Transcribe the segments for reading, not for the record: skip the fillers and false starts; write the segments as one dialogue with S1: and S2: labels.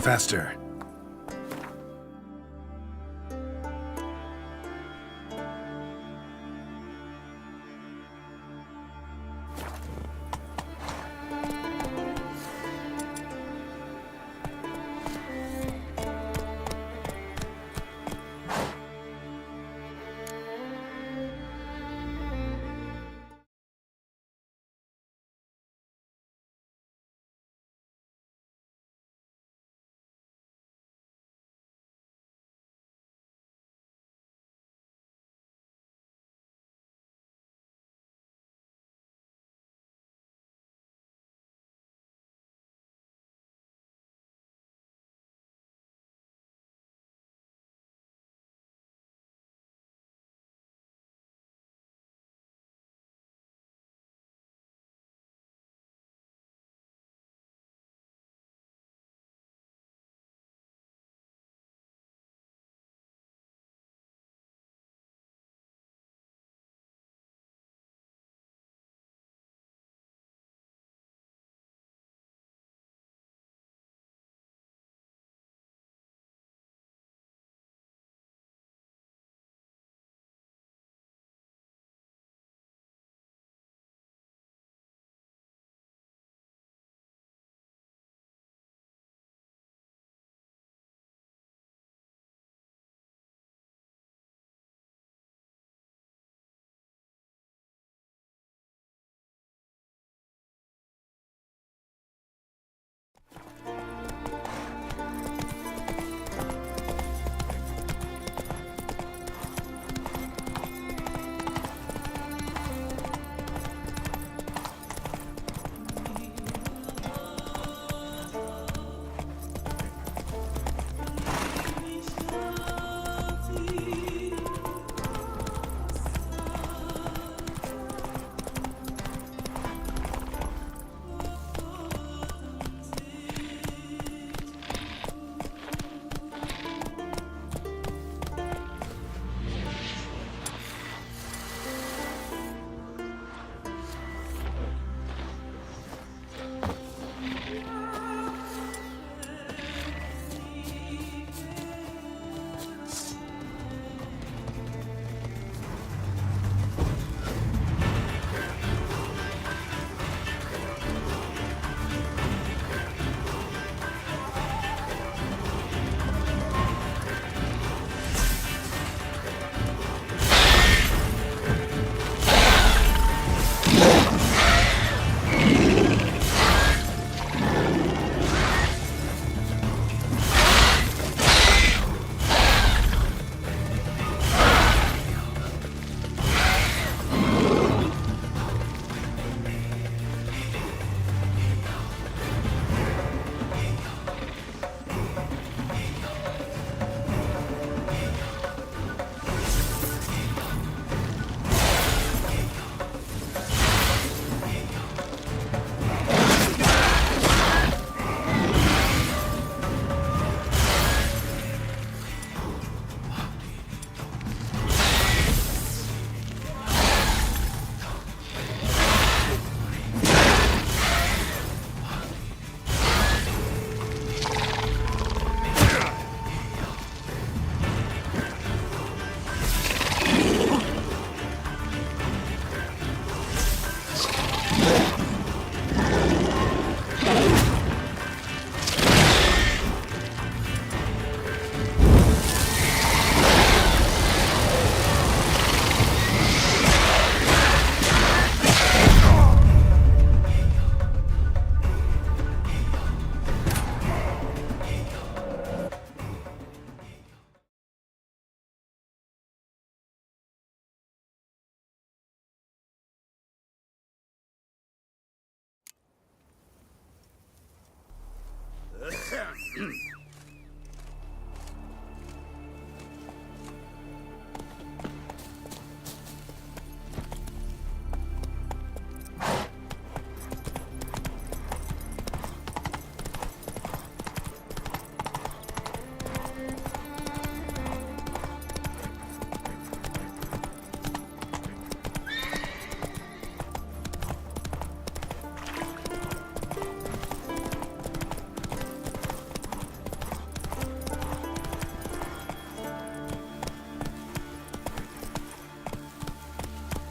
S1: faster.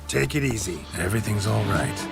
S1: Take it easy. Everything's all right.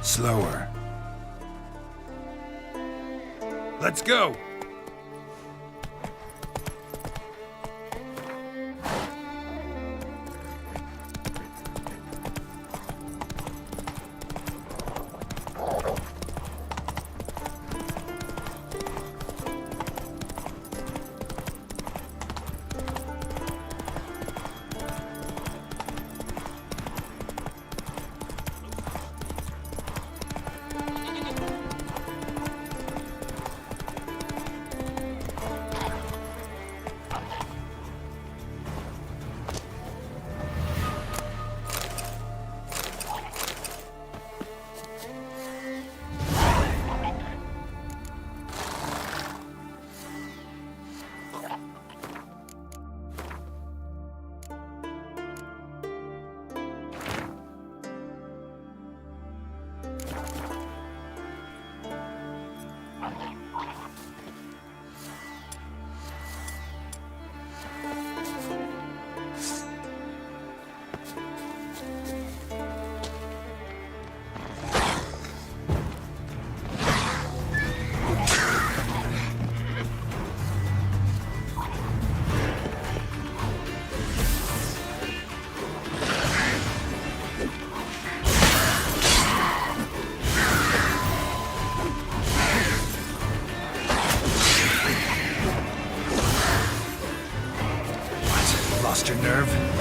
S1: Slower. Let's go! Lost your nerve?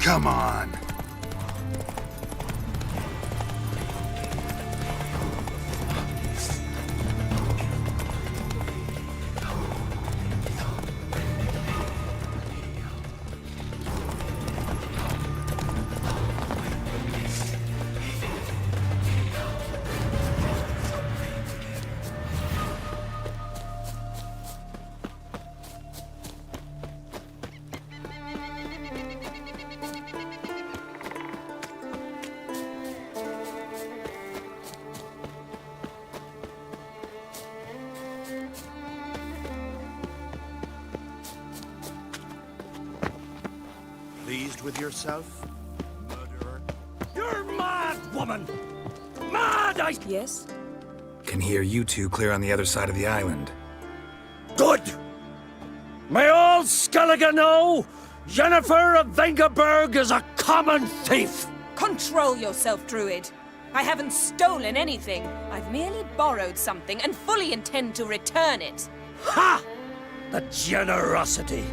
S1: Come on.
S2: Pleased with yourself, murderer?
S3: You're mad, woman! Mad,
S4: Yes?
S1: Can hear you two clear on the other side of the island.
S3: Good! May all Skellige know Jennifer of Vengerberg is a common thief!
S4: Control yourself, Druid. I haven't stolen anything. I've merely borrowed something and fully intend to return it.
S3: Ha! The generosity.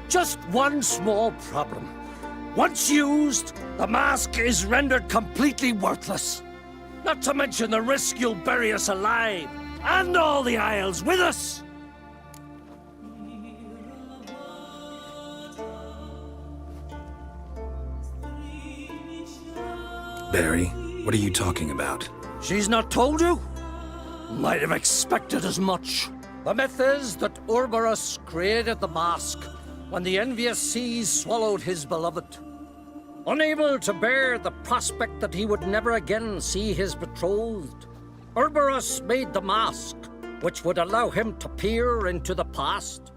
S3: Just one small problem. Once used, the mask is rendered completely worthless. Not to mention the risk you'll bury us alive, and all the Isles with us!
S1: Barry, what are you talking about?
S3: She's not told you? Might have expected as much. The myth is that Urberus created the mask when the envious seas swallowed his beloved. Unable to bear the prospect that he would never again see his betrothed, Urberus made the mask, which would allow him to peer into the past.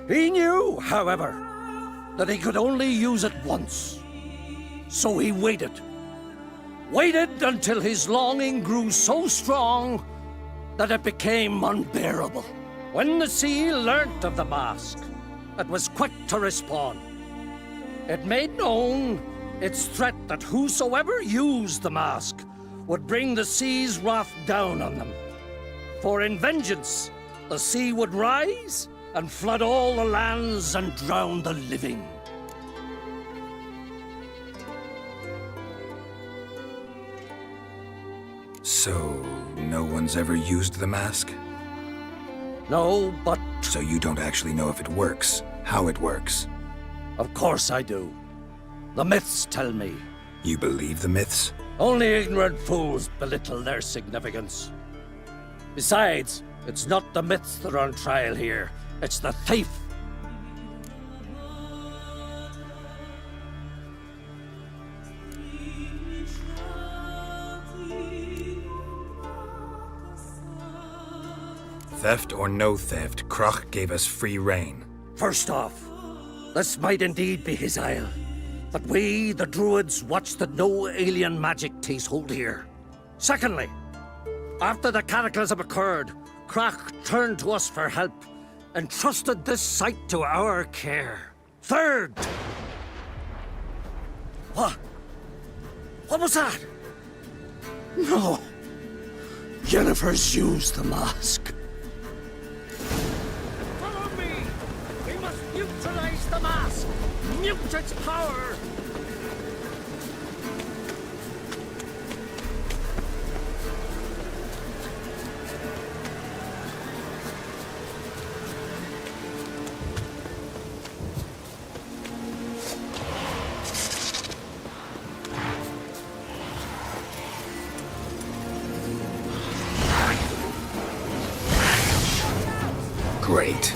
S3: He knew, however, that he could only use it once. So he waited. Waited until his longing grew so strong that it became unbearable. When the sea learnt of the mask, it was quick to respond. It made known its threat that whosoever used the mask would bring the sea's wrath down on them. For in vengeance, the sea would rise and flood all the lands and drown the living.
S1: So, no one's ever used the mask?
S3: No, but
S1: So you don't actually know if it works, how it works.
S3: of course I do. The myths tell me.
S1: You believe the myths?
S3: Only ignorant fools belittle their significance. Besides, it's not the myths that are on trial here. It's the thief.
S1: Theft or no theft, Krach gave us free rein.
S3: First off, this might indeed be his isle. But we, the Druids, watch that no alien magic takes hold here. Secondly, after the cataclysm occurred, Krach turned to us for help, and trusted this site to our care. Third! What? What was that? No. Jennifer's used the mask. Follow me! We must neutralize the mask! Mute its power!
S1: Great.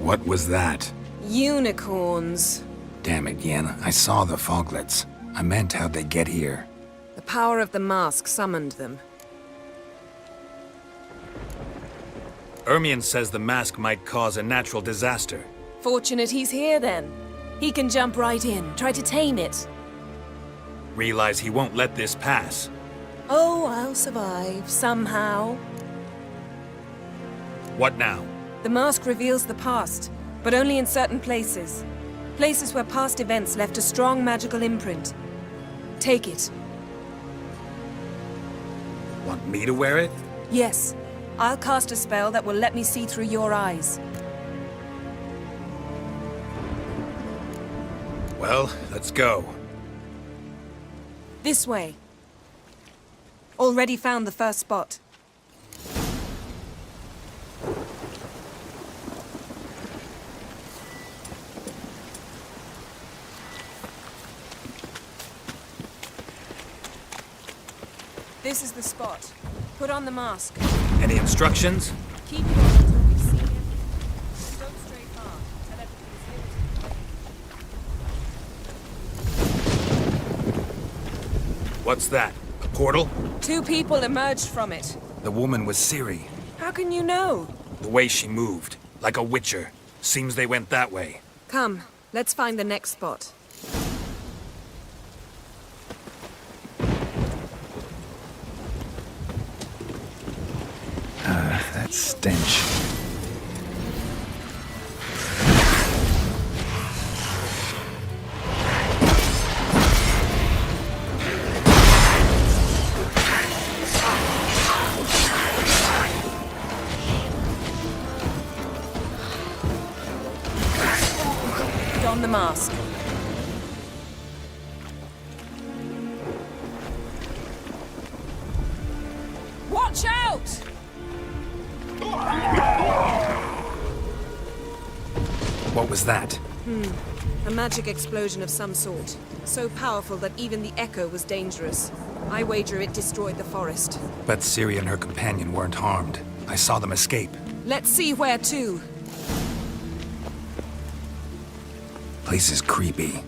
S1: What was that?
S4: Unicorns.
S1: Damn it, Yen. I saw the foglets. I meant how'd they get here.
S4: The power of the mask summoned them.
S1: Ermion says the mask might cause a natural disaster.
S4: Fortunate he's here, then. He can jump right in, try to tame it.
S1: Realize he won't let this pass.
S4: Oh, I'll survive, somehow.
S1: What now?
S4: The mask reveals the past, but only in certain places. Places where past events left a strong magical imprint. Take it.
S1: Want me to wear it?
S4: Yes. I'll cast a spell that will let me see through your eyes.
S1: Well, let's go.
S4: This way. Already found the first spot. This is the spot. Put on the mask.
S1: Any instructions?
S4: Keep it on until we see him. Don't stray far. Telepathy is limited.
S1: What's that? A portal?
S4: 2 people emerged from it.
S1: The woman was Ciri.
S4: How can you know?
S1: The way she moved. Like a witcher. Seems they went that way.
S4: Come, let's find the next spot.
S1: That stench.
S4: Don the mask. Watch out!
S1: What was that?
S4: A magic explosion of some sort. So powerful that even the echo was dangerous. I wager it destroyed the forest.
S1: But Ciri and her companion weren't harmed. I saw them escape.
S4: Let's see where to.
S1: Place is creepy.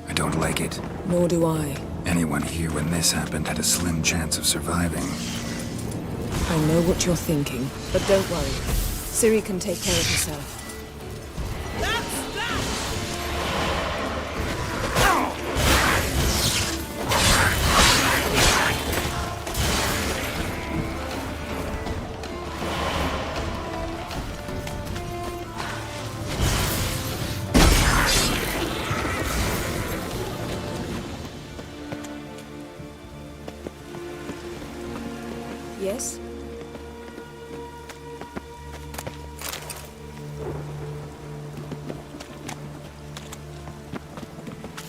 S1: I don't like it.
S4: Nor do I.
S1: Anyone here when this happened had a slim chance of surviving.
S4: I know what you're thinking, but don't worry. Ciri can take care of herself. Yes?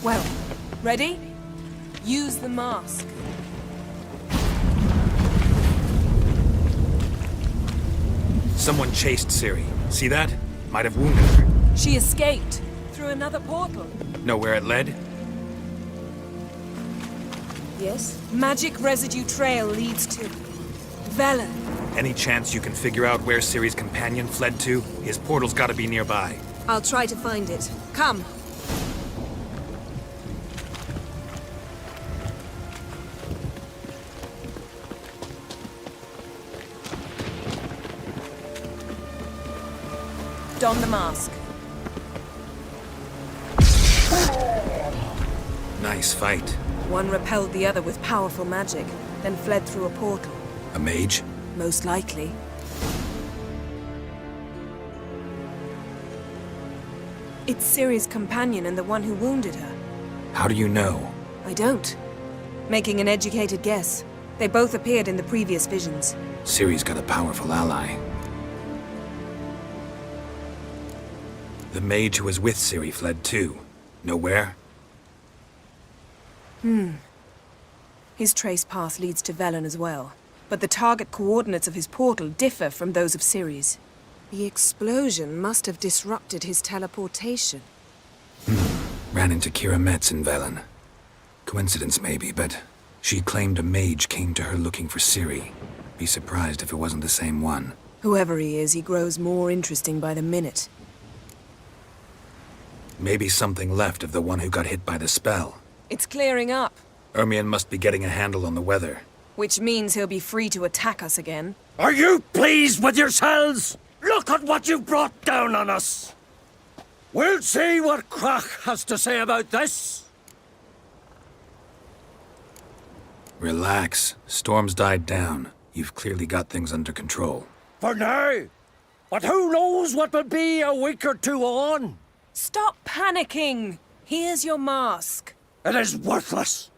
S4: Well, ready? Use the mask.
S1: Someone chased Ciri. See that? Might have wounded her.
S4: She escaped through another portal.
S1: Know where it led?
S4: Yes? Magic residue trail leads to Velen.
S1: Any chance you can figure out where Ciri's companion fled to? His portal's gotta be nearby.
S4: I'll try to find it. Come. Don the mask.
S1: Nice fight.
S4: One repelled the other with powerful magic, then fled through a portal.
S1: A mage?
S4: Most likely. It's Ciri's companion and the one who wounded her.
S1: How do you know?
S4: I don't. Making an educated guess. They both appeared in the previous visions.
S1: Ciri's got a powerful ally. The mage who was with Ciri fled too. Know where?
S4: His trace path leads to Velen as well. But the target coordinates of his portal differ from those of Ciri's. The explosion must have disrupted his teleportation.
S1: Ran into Kira Metz in Velen. Coincidence maybe, but she claimed a mage came to her looking for Ciri. Be surprised if it wasn't the same one.
S4: Whoever he is, he grows more interesting by the minute.
S1: Maybe something left of the one who got hit by the spell.
S4: It's clearing up,
S1: Ermion must be getting a handle on the weather.
S4: which means he'll be free to attack us again.
S3: Are you pleased with yourselves? Look at what you've brought down on us. We'll see what Crach has to say about this.
S1: Relax. Storm's died down. You've clearly got things under control.
S3: For now. But who knows what will be a week or two on?
S4: Stop panicking! Here's your mask.
S3: It is worthless.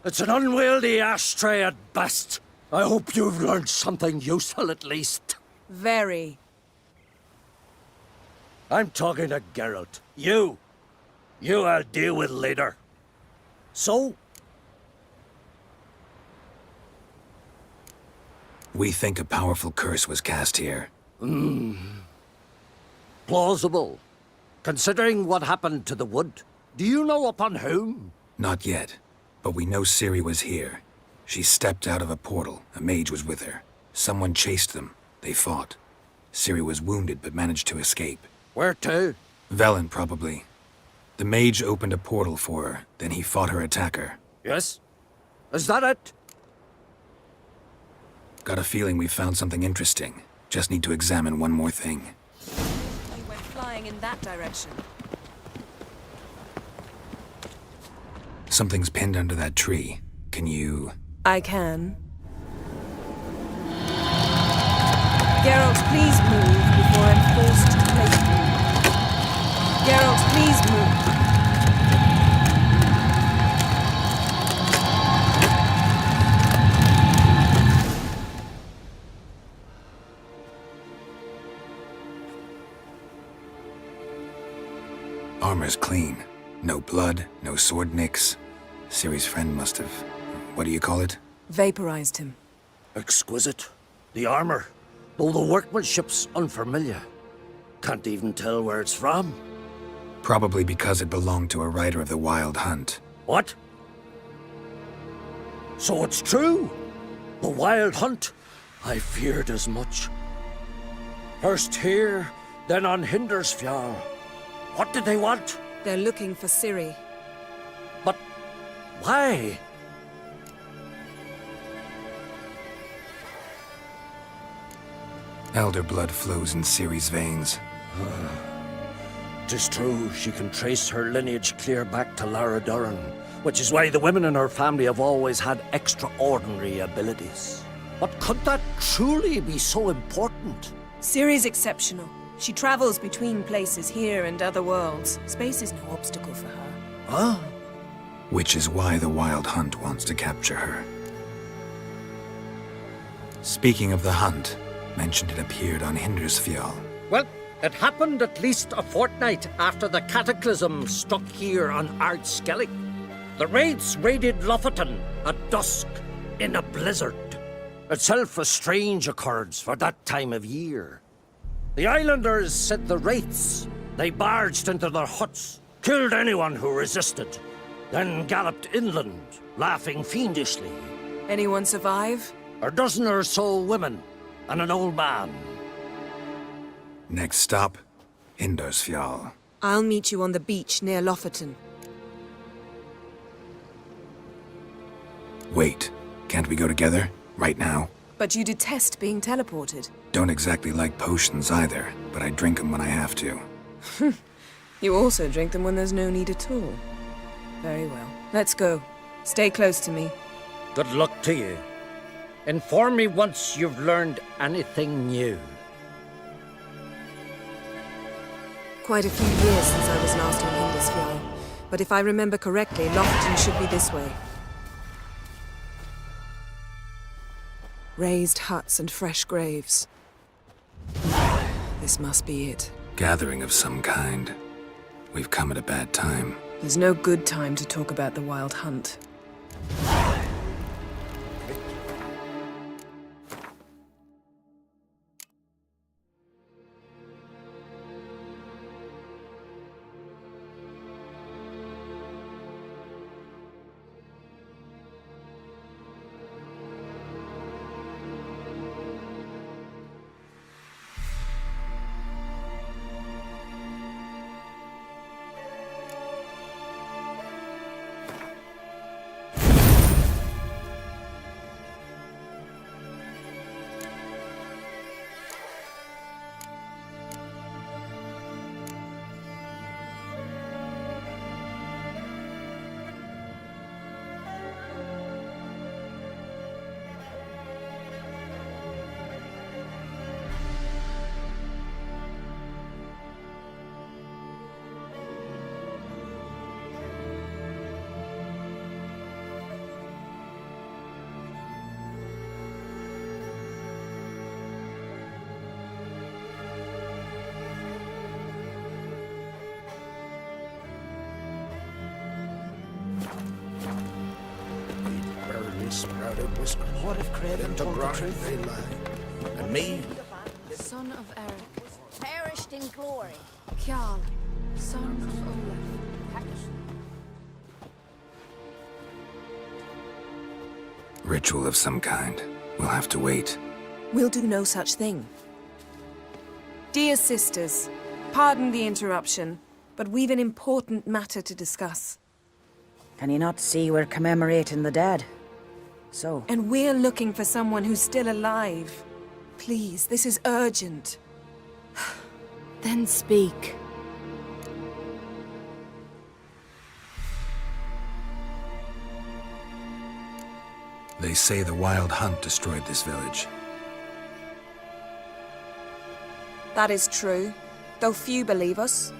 S3: It's an unwieldy ashtray at best. I hope you've learned something useful at least.
S4: Very.
S3: I'm talking to Geralt. You I'll deal with later. So,
S1: We think a powerful curse was cast here.
S3: plausible. Considering what happened to the wood, do you know upon whom?
S1: Not yet, but we know Ciri was here. She stepped out of a portal. A mage was with her. Someone chased them. They fought. Ciri was wounded but managed to escape.
S3: Where to?
S1: Velen, probably. The mage opened a portal for her, then he fought her attacker.
S3: Yes? Is that it?
S1: Got a feeling we found something interesting. Just need to examine one more thing.
S4: You went flying in that direction.
S1: Something's pinned under that tree. Can you...
S4: I can. Geralt, please move before I'm forced to place you. Geralt, please move.
S1: Armor's clean. No blood, no sword nicks. Ciri's friend must have... What do you call it?
S4: Vaporized him.
S3: Exquisite. The armor, though the workmanship's unfamiliar. Can't even tell where it's from.
S1: Probably because it belonged to a rider of the Wild Hunt.
S3: What? So it's true? The Wild Hunt? I feared as much. First here, then on Hindersfjall. What did they want?
S4: They're looking for Ciri.
S3: But why?
S1: Elder blood flows in Ciri's veins.
S3: 'Tis true, she can trace her lineage clear back to Lara Duran, which is why the women in her family have always had extraordinary abilities. But could that truly be so important?
S4: Ciri's exceptional. She travels between places here and other worlds. Space is no obstacle for her.
S3: Huh?
S1: Which is why the Wild Hunt wants to capture her. Speaking of the hunt, mentioned it appeared on Hindersfjall.
S3: Well, it happened at least a fortnight after the cataclysm struck here on Ardskellig. The raids raided Lofoten at dusk in a blizzard. Itself a strange occurrence for that time of year. The islanders said the wraiths. They barged into their huts, killed anyone who resisted, then galloped inland, laughing fiendishly.
S4: Anyone survive?
S3: A dozen or so women and an old man.
S1: Next stop, Hindersfjall.
S4: I'll meet you on the beach near Lofoten.
S1: Wait, can't we go together? Right now?
S4: But you detest being teleported.
S1: Don't exactly like potions either, but I drink them when I have to.
S4: You also drink them when there's no need at all. Very well. Let's go. Stay close to me.
S3: Good luck to you. Inform me once you've learned anything new.
S4: Quite a few years since I was last on Hindersfjall. But if I remember correctly, Lofoten should be this way. Raised huts and fresh graves. This must be it.
S1: Gathering of some kind. We've come at a bad time.
S4: There's no good time to talk about the Wild Hunt.
S5: started whispering.
S2: What if Craven
S5: Into
S2: told the
S5: ground
S2: truth?
S5: they lie. And me,
S4: Son of Eric,
S6: Perished in glory.
S4: Kjarl, son of Olaf.
S1: Ritual of some kind. We'll have to wait.
S4: We'll do no such thing. Dear sisters, pardon the interruption, but we've an important matter to discuss.
S7: Can you not see we're commemorating the dead? So,
S4: And we're looking for someone who's still alive. Please, this is urgent.
S8: Then speak.
S1: They say the Wild Hunt destroyed this village.
S4: That is true, though few believe us.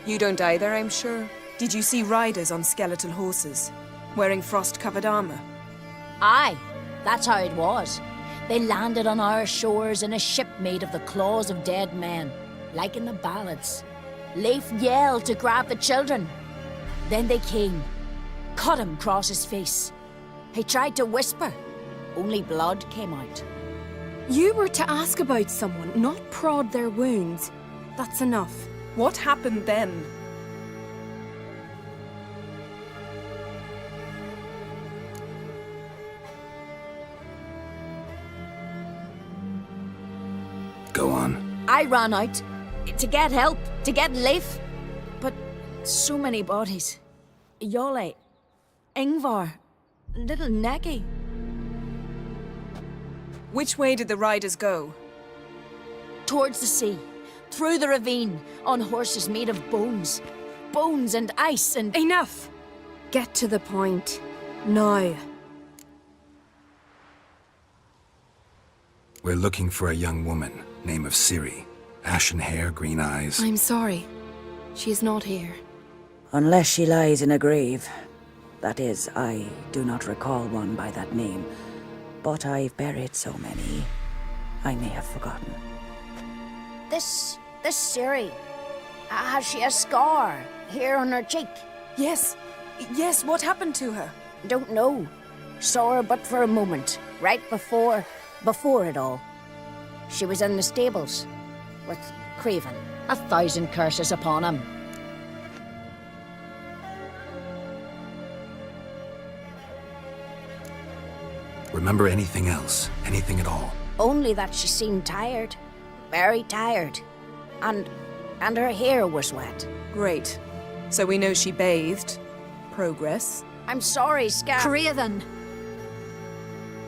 S4: You don't either, I'm sure. Did you see riders on skeletal horses, wearing frost-covered armor?
S6: Aye, that's how it was. They landed on our shores in a ship made of the claws of dead men, like in the ballads. Leif yelled to grab the children. Then they came, cut him across his face. He tried to whisper, only blood came out.
S8: You were to ask about someone, not prod their wounds. That's enough.
S4: What happened then?
S1: Go on.
S6: I ran out to get help, to get Leif. But so many bodies. Yole, Ingvar, little Neki.
S4: Which way did the riders go?
S6: Towards the sea, through the ravine, on horses made of bones. Bones and ice and...
S8: Enough! Get to the point. Now.
S1: We're looking for a young woman, name of Ciri. Ashen hair, green eyes.
S8: I'm sorry. She is not here.
S7: unless she lies in a grave. That is, I do not recall one by that name, but I've buried so many, I may have forgotten.
S6: This Ciri, has she a scar here on her cheek?
S4: Yes. Yes, what happened to her?
S6: Don't know. Saw her but for a moment, right before it all. She was in the stables with Craven. 1,000 curses upon him.
S1: Remember anything else? Anything at all?
S6: Only that she seemed tired. Very tired. And her hair was wet.
S4: Great. So we know she bathed. Progress.
S6: I'm sorry, Scar.
S8: Craven!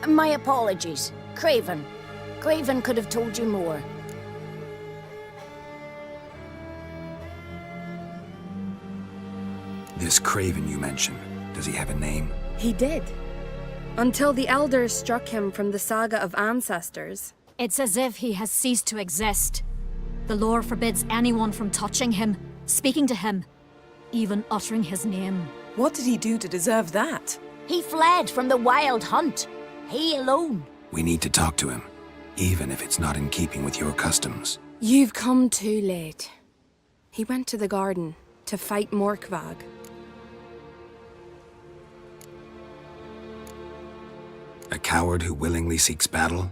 S6: My apologies. Craven. Craven could have told you more.
S1: This Craven you mentioned, does he have a name?
S8: He did. Until the elders struck him from the saga of ancestors.
S9: It's as if he has ceased to exist. The lore forbids anyone from touching him, speaking to him, even uttering his name.
S4: What did he do to deserve that?
S6: He fled from the Wild Hunt. He alone.
S1: We need to talk to him, even if it's not in keeping with your customs.
S8: You've come too late. He went to the garden to fight Morkvag.
S1: A coward who willingly seeks battle?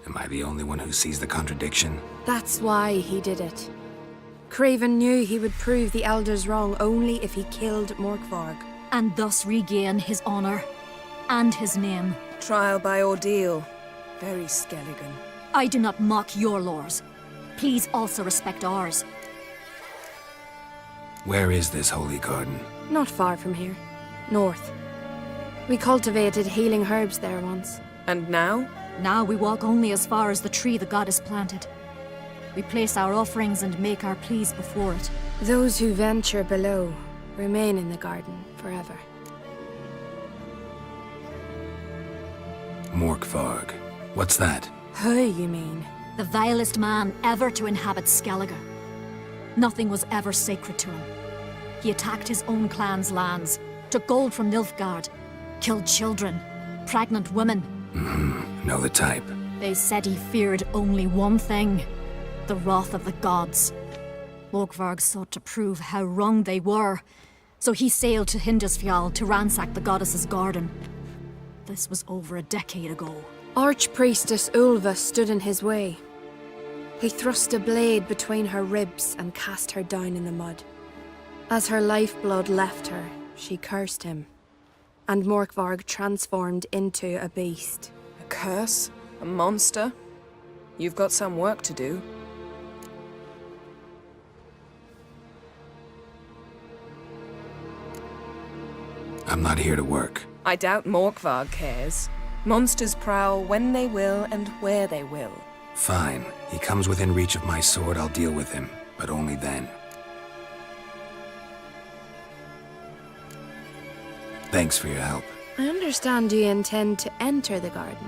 S1: Am I the only one who sees the contradiction?
S8: That's why he did it. Craven knew he would prove the elders wrong only if he killed Morkvarg.
S9: And thus regain his honor and his name.
S4: Trial by ordeal. Very Skelligan.
S9: I do not mock your laws. Please also respect ours.
S1: Where is this holy garden?
S8: Not far from here. North. We cultivated healing herbs there once.
S4: And now?
S9: Now we walk only as far as the tree the goddess planted. We place our offerings and make our pleas before it.
S8: Those who venture below remain in the garden forever.
S1: Morkvarg. What's that?
S8: Who, you mean?
S9: The vilest man ever to inhabit Skellige. Nothing was ever sacred to him. He attacked his own clan's lands, took gold from Nilfgaard, killed children, pregnant women.
S1: Know the type.
S9: They said he feared only one thing, the wrath of the gods. Morkvarg sought to prove how wrong they were, so he sailed to Hindisfjall to ransack the goddess's garden. This was over a decade ago.
S8: Archpriestess Ulva stood in his way. He thrust a blade between her ribs and cast her down in the mud. As her lifeblood left her, she cursed him, and Morkvarg transformed into a beast.
S4: A curse? A monster? You've got some work to do.
S1: I'm not here to work.
S4: I doubt Morkvarg cares. Monsters prowl when they will and where they will.
S1: Fine. He comes within reach of my sword, I'll deal with him. But only then. Thanks for your help.
S8: I understand you intend to enter the garden.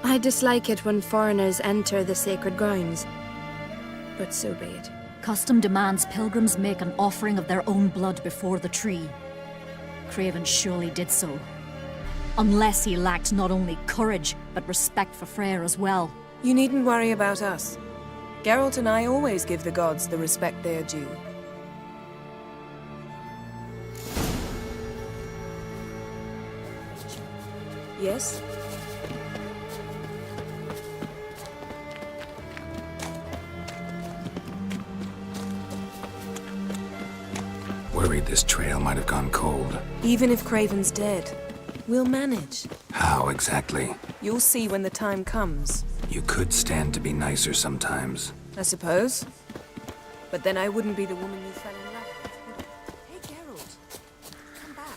S8: I dislike it when foreigners enter the sacred grounds. But so be it.
S9: Custom demands pilgrims make an offering of their own blood before the tree. Craven surely did so. Unless he lacked not only courage, but respect for Freyr as well.
S4: You needn't worry about us. Geralt and I always give the gods the respect they are due. Yes?
S1: Worried this trail might have gone cold.
S4: Even if Craven's dead, we'll manage.
S1: How exactly?
S4: You'll see when the time comes.
S1: You could stand to be nicer sometimes.
S4: I suppose. But then I wouldn't be the woman you fell in love with, would I? Hey, Geralt. Come back.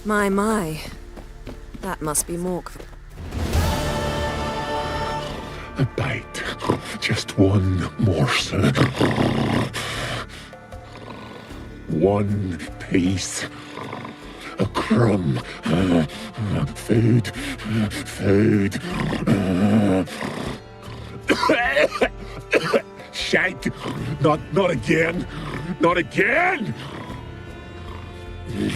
S4: My. That must be Morkvarg.
S10: A bite. Just one morsel. One piece. A crumb. Food. Food. Shite. Not again. Not again.
S4: He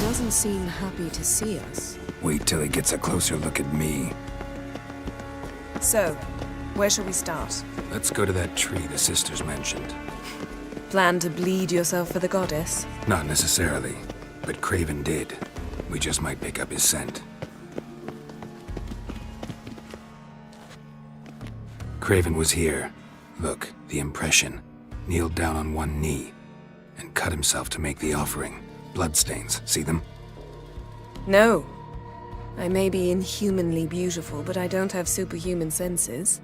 S4: doesn't seem happy to see us.
S1: Wait till he gets a closer look at me.
S4: So, where shall we start?
S1: Let's go to that tree the sisters mentioned.
S4: Plan to bleed yourself for the goddess?
S1: Not necessarily, but Craven did. We just might pick up his scent. Craven was here. Look, the impression. Kneeled down on one knee and cut himself to make the offering. Bloodstains, see them?
S4: No. I may be inhumanly beautiful, but I don't have superhuman senses.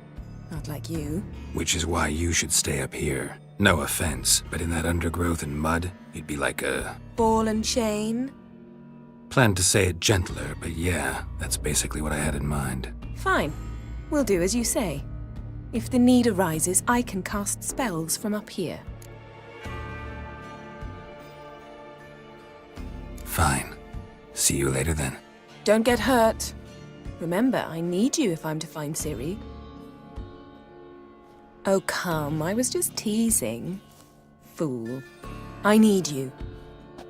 S4: Not like you.
S1: Which is why you should stay up here. No offense, but in that undergrowth and mud, you'd be like a...
S4: Ball and chain?
S1: Planned to say it gentler, but yeah, that's basically what I had in mind.
S4: Fine. We'll do as you say. If the need arises, I can cast spells from up here.
S1: Fine. See you later then.
S4: Don't get hurt. Remember, I need you if I'm to find Ciri. Oh, come, I was just teasing. Fool. I need you.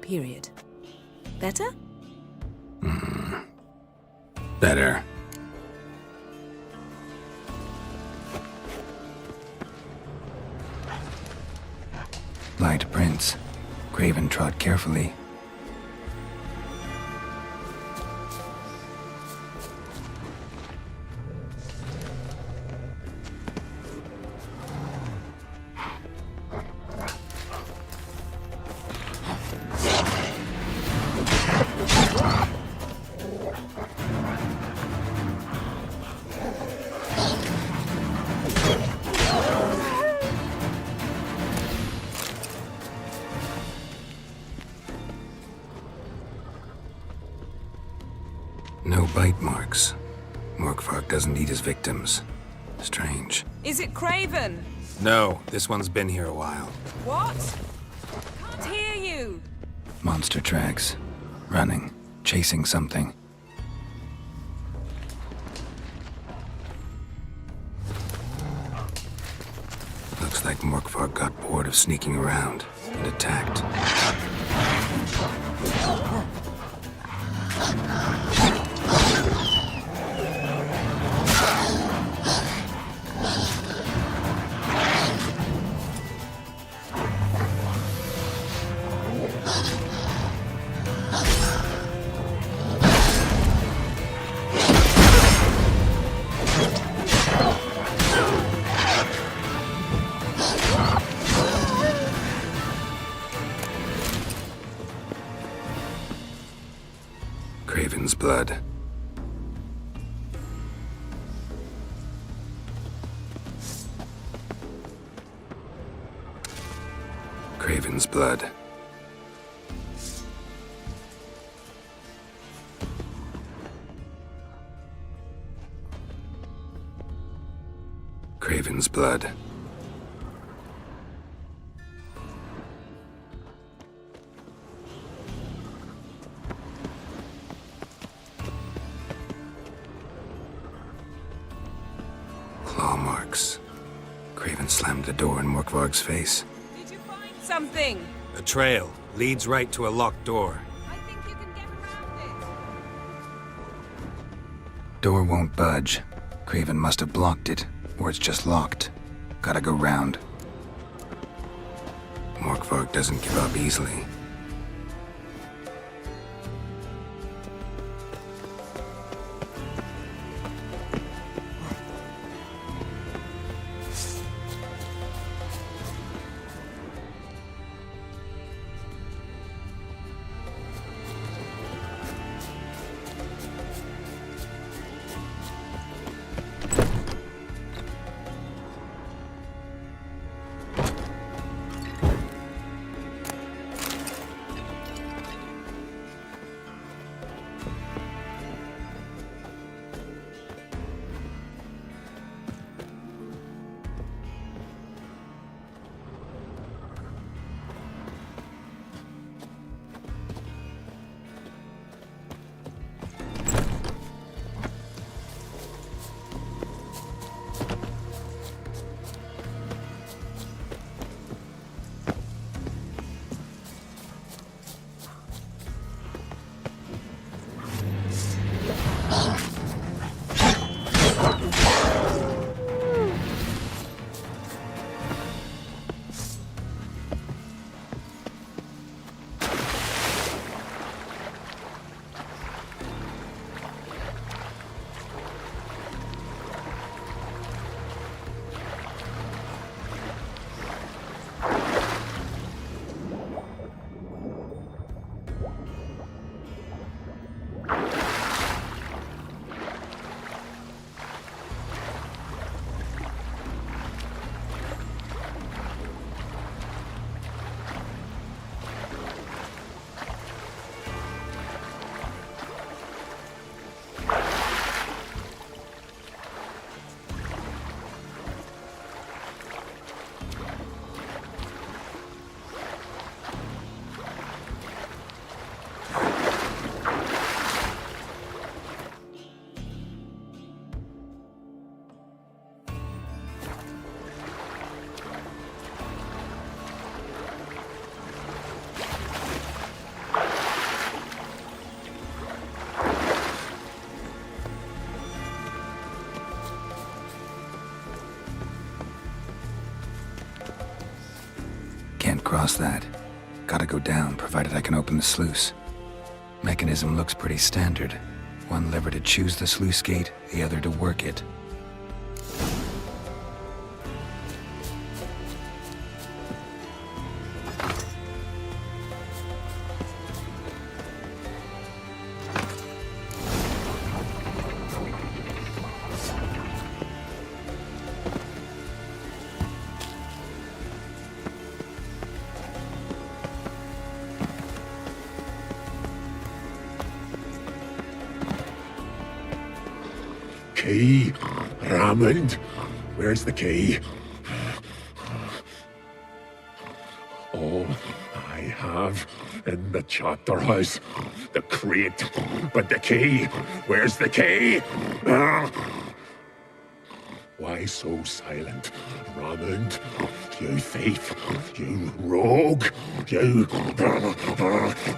S4: Period. Better?
S1: Better. Light prints. Craven trod carefully. No bite marks. Morkvark doesn't eat his victims. Strange.
S4: Is it Craven?
S1: No, this one's been here a while.
S4: What? Can't hear you.
S1: Monster tracks. Running. Chasing something. Looks like Morkvark got bored of sneaking around and attacked. Craven's blood. Craven's blood. Craven's blood. Claw marks. Craven slammed the door in Morkvark's face.
S4: Did you find something?
S1: A trail leads right to a locked door.
S4: I think you can get around it.
S1: Door won't budge. Craven must have blocked it, or it's just locked. Gotta go round. Morkvark doesn't give up easily. across that. Gotta go down, provided I can open the sluice. Mechanism looks pretty standard. One lever to choose the sluice gate, the other to work it.
S10: Key, Raymond. Where's the key? All I have in the chapter house, the crate, but the key. Where's the key? Why so silent, Raymond? You thief, you rogue, you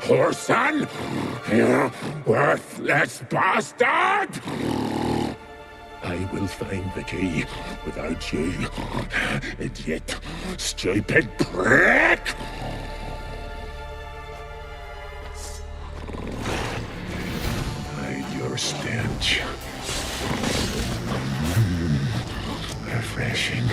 S10: whoreson, you worthless bastard! I will find the key without you, idiot, stupid prick! Hide your stench. Refreshing.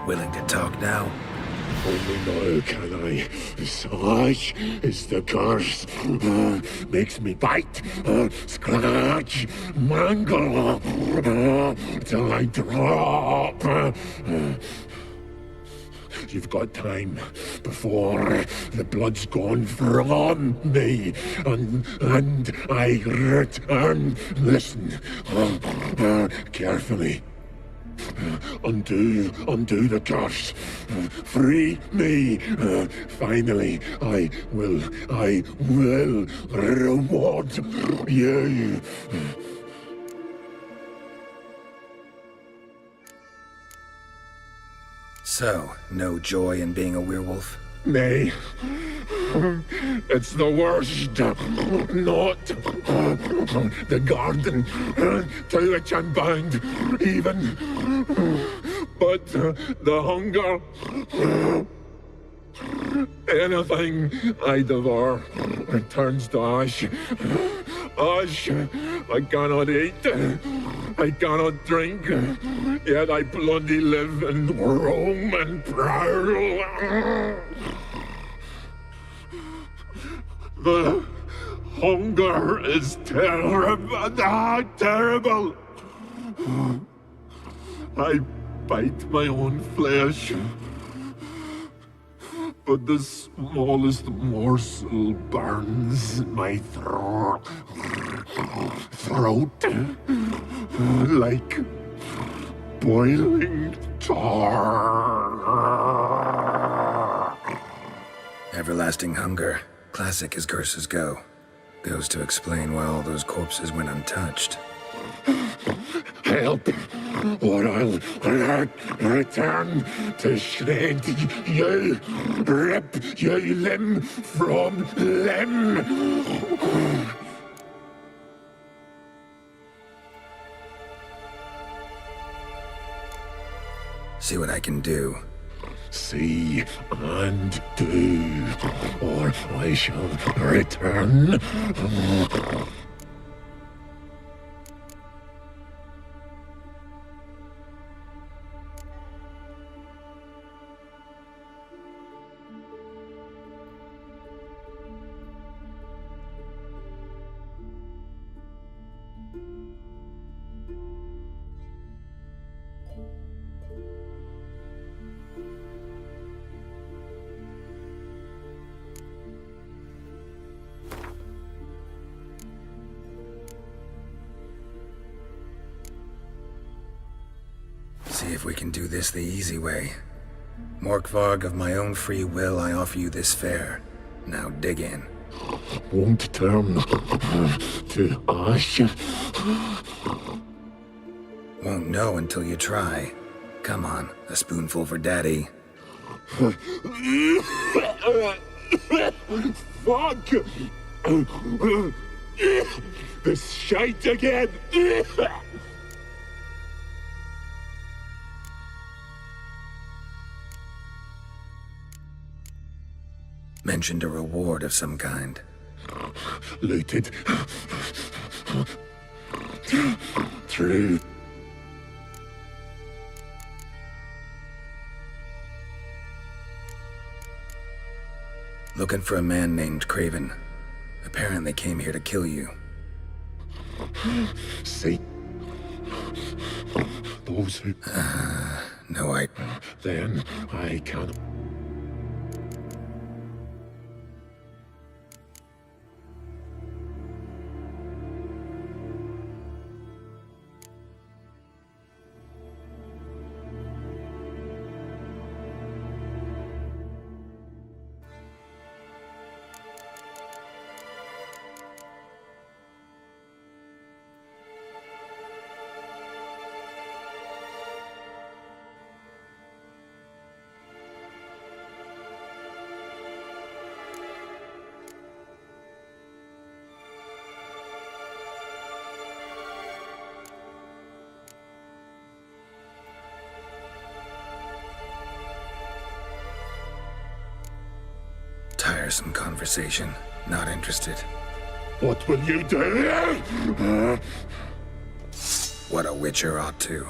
S1: Willing to talk now?
S10: Only now can I. Such is the curse. Makes me bite, scratch, mangle, till I drop. You've got time before the blood's gone from me, and I return. Listen, carefully. Undo the curse. Free me. Finally, I will reward you.
S1: So, no joy in being a werewolf?
S10: Nay, it's the worst. Not the garden to which I'm bound, even, but the hunger. Anything I devour returns to ash. Ash, I cannot eat, I cannot drink, yet I bloody live and roam and prowl. The hunger is terrible, terrible. I bite my own flesh, but the smallest morsel burns my throat like boiling tar.
S1: Everlasting hunger. Classic as curses go. Goes to explain why all those corpses went untouched.
S10: Help, or I'll return to shred you, rip you limb from limb.
S1: See what I can do.
S10: See and do, or I shall return.
S1: if we can do this the easy way. Morkvarg, of my own free will, I offer you this fare. Now dig in.
S10: Won't turn to ash.
S1: Won't know until you try. Come on, a spoonful for Daddy.
S10: Fuck! This shite again!
S1: Mentioned a reward of some kind.
S10: Looted. True.
S1: Looking for a man named Craven. Apparently came here to kill you.
S10: See? Those who...
S1: No, I...
S10: Then I can...
S1: Tiresome conversation. Not interested.
S10: What will you do?
S1: What a witcher ought to.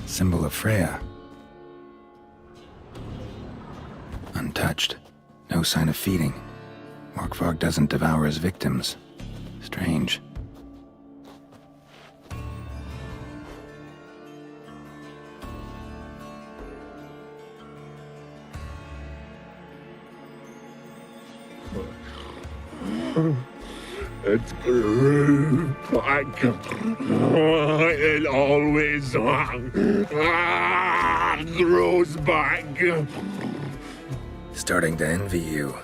S1: Symbol of Freya. Untouched. No sign of feeding. Morkvarg doesn't devour his victims. Strange.
S10: It grew back. It always grows back.
S1: Starting to envy you.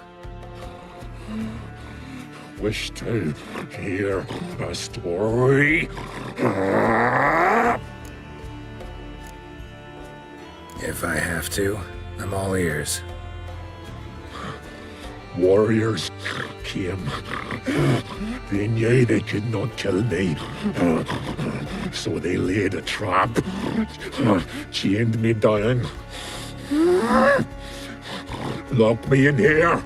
S10: Wish to hear a story?
S1: If I have to, I'm all ears.
S10: Warriors came. They knew they could not kill me. So they laid a trap. Chained me down. Locked me in here.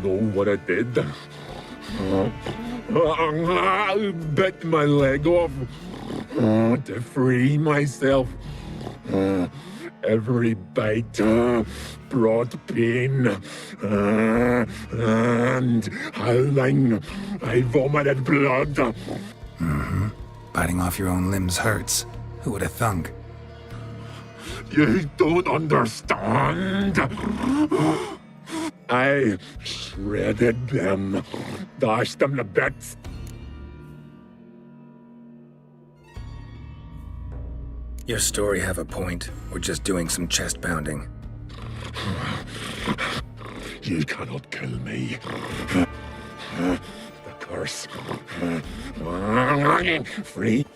S10: Know what I did? Bit my leg off to free myself. Every bite brought pain, and howling, I vomited blood.
S1: Biting off your own limbs hurts. Who would have thunk?
S10: You don't understand. I shredded them, dashed them to bits.
S1: Your story have a point. We're just doing some chest pounding.
S10: You cannot kill me. The curse. Free.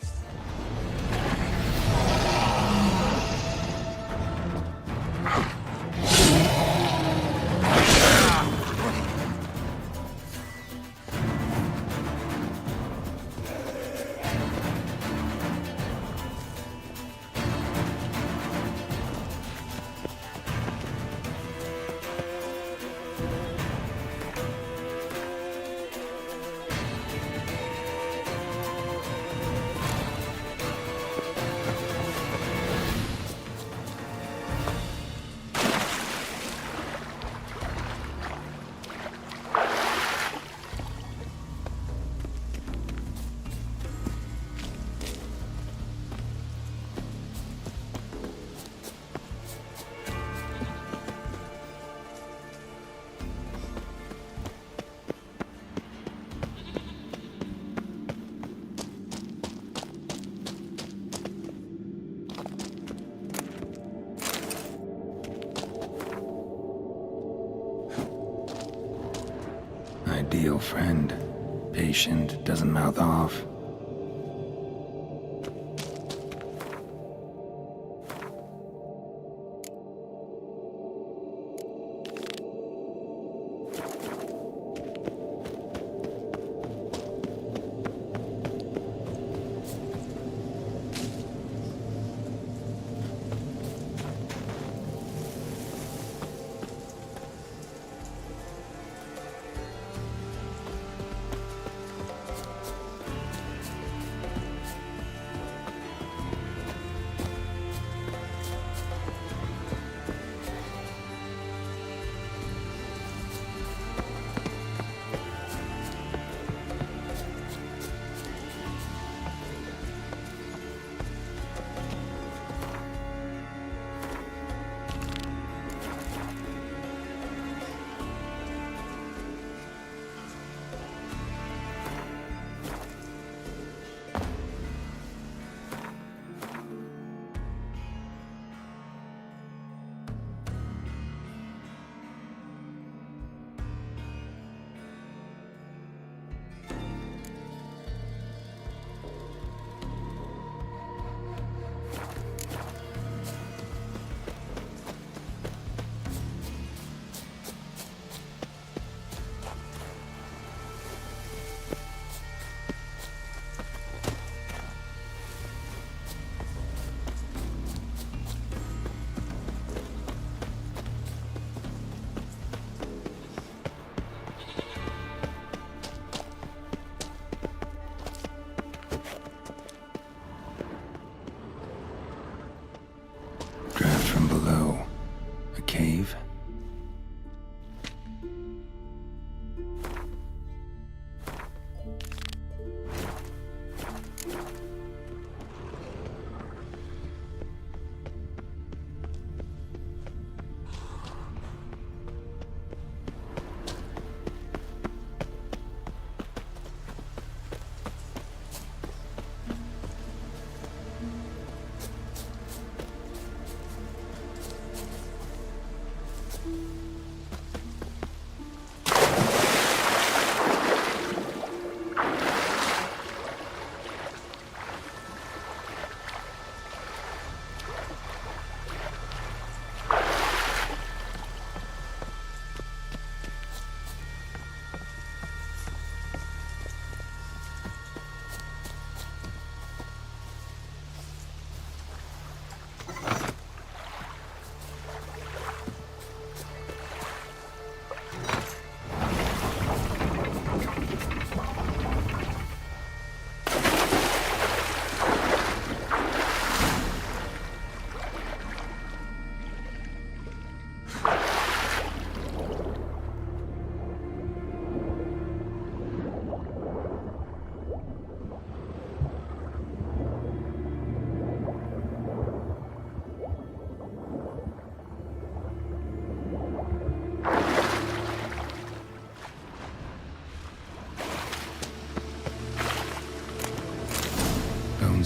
S1: Ideal friend. Patient, doesn't mouth off.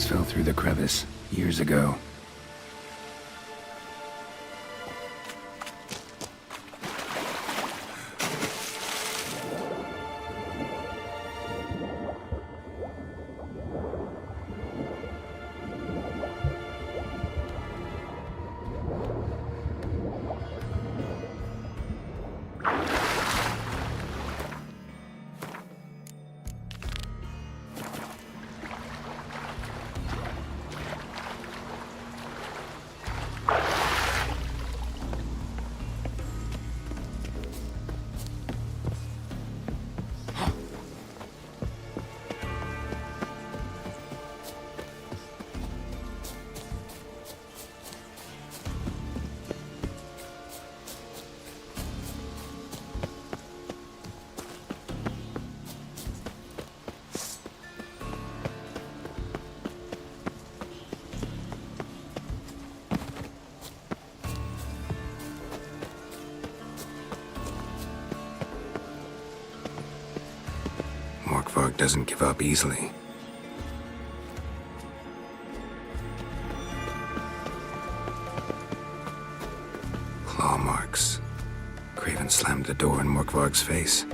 S1: Things fell through the crevice years ago. Morkvarg doesn't give up easily. Claw marks. Craven slammed the door in Morkvarg's face.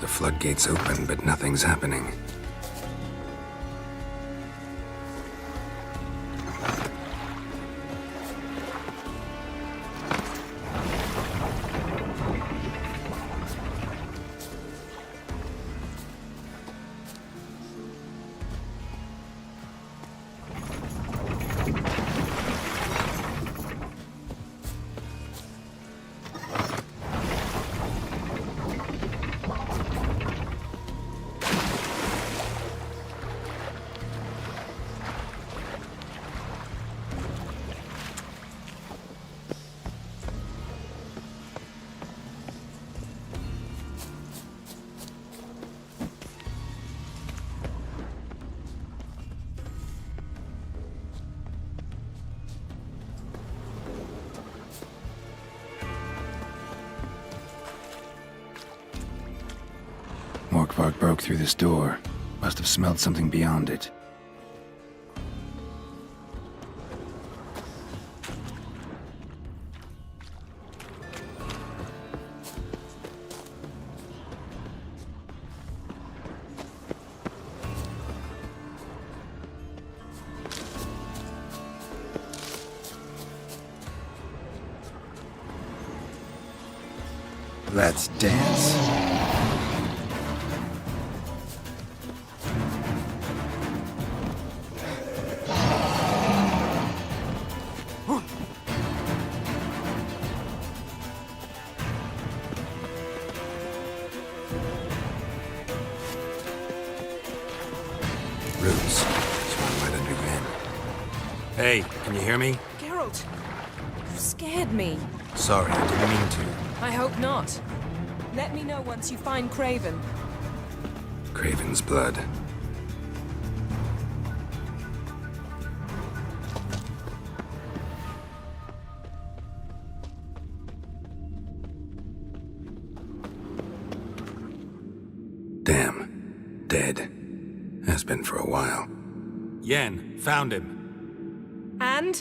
S1: The floodgates open, but nothing's happening. Markvark broke through this door. Must have smelled something beyond it. Let's dance. Roots. Swung right under Yen. Hey, can you hear me?
S4: Geralt, you scared me.
S1: Sorry, I didn't mean to.
S4: I hope not. Let me know once you find Craven.
S1: Craven's blood. Damn. Dead. Has been for a while. Yen, found him.
S4: And?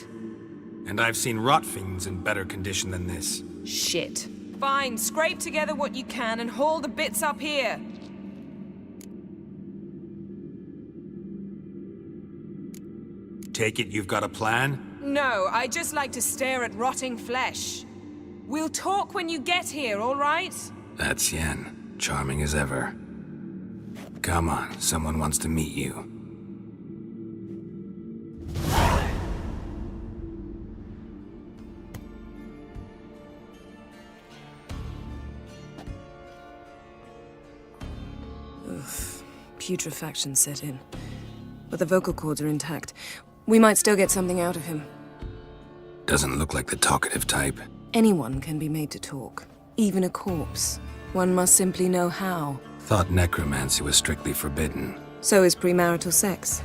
S1: And I've seen rot fiends in better condition than this.
S4: Shit. Fine, scrape together what you can and haul the bits up here.
S1: Take it you've got a plan?
S4: No, I just like to stare at rotting flesh. We'll talk when you get here, all right?
S1: That's Yen. Charming as ever. Come on, someone wants to meet you.
S4: Putrefaction set in. But the vocal cords are intact. We might still get something out of him.
S1: Doesn't look like the talkative type.
S4: Anyone can be made to talk. Even a corpse. One must simply know how.
S1: Thought necromancy was strictly forbidden.
S4: So is premarital sex.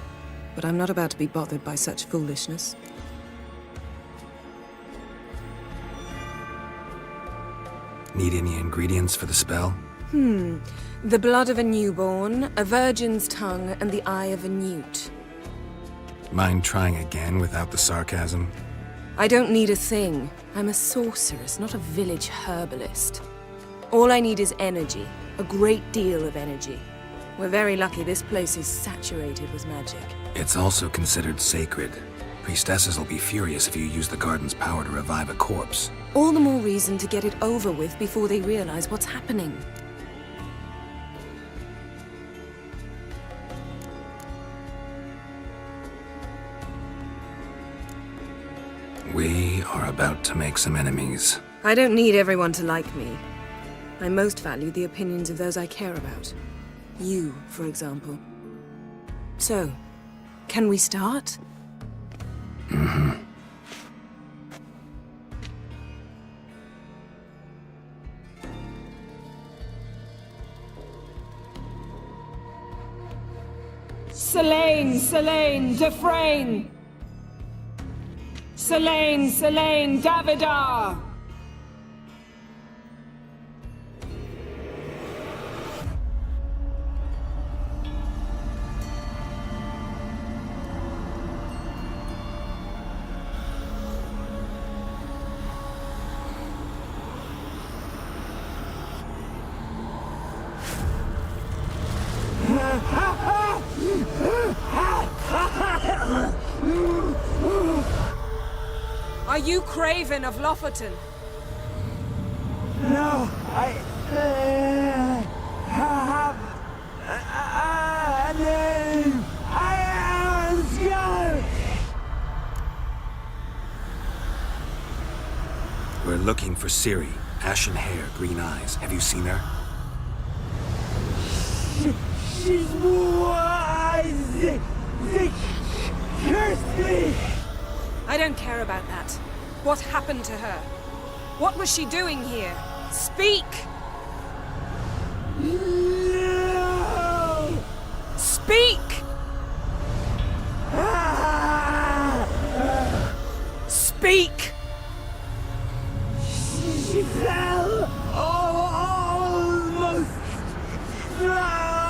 S4: But I'm not about to be bothered by such foolishness.
S1: Need any ingredients for the spell?
S4: The blood of a newborn, a virgin's tongue, and the eye of a newt.
S1: Mind trying again without the sarcasm?
S4: I don't need a thing. I'm a sorceress, not a village herbalist. All I need is energy. A great deal of energy. We're very lucky this place is saturated with magic.
S1: It's also considered sacred. Priestesses will be furious if you use the garden's power to revive a corpse.
S4: All the more reason to get it over with before they realize what's happening.
S1: We are about to make some enemies.
S4: I don't need everyone to like me. I most value the opinions of those I care about. You, for example. So, can we start? Selene, Dufresne! Selene, Davidar! Are you Craven of Lofoten?
S11: No, I have a name. I am Scar.
S1: We're looking for Ciri. Ashen hair, green eyes. Have you seen her?
S11: She's wise. They cursed me.
S4: I don't care about that. What happened to her? What was she doing here? Speak!
S11: No.
S4: Speak! Speak!
S11: She fell almost drowned.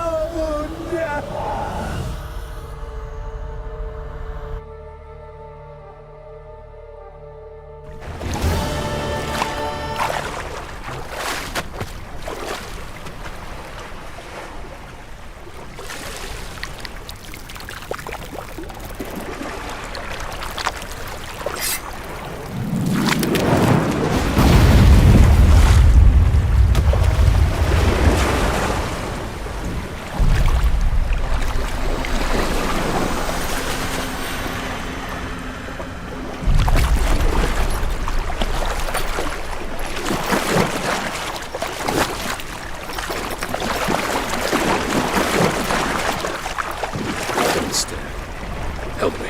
S1: Help me.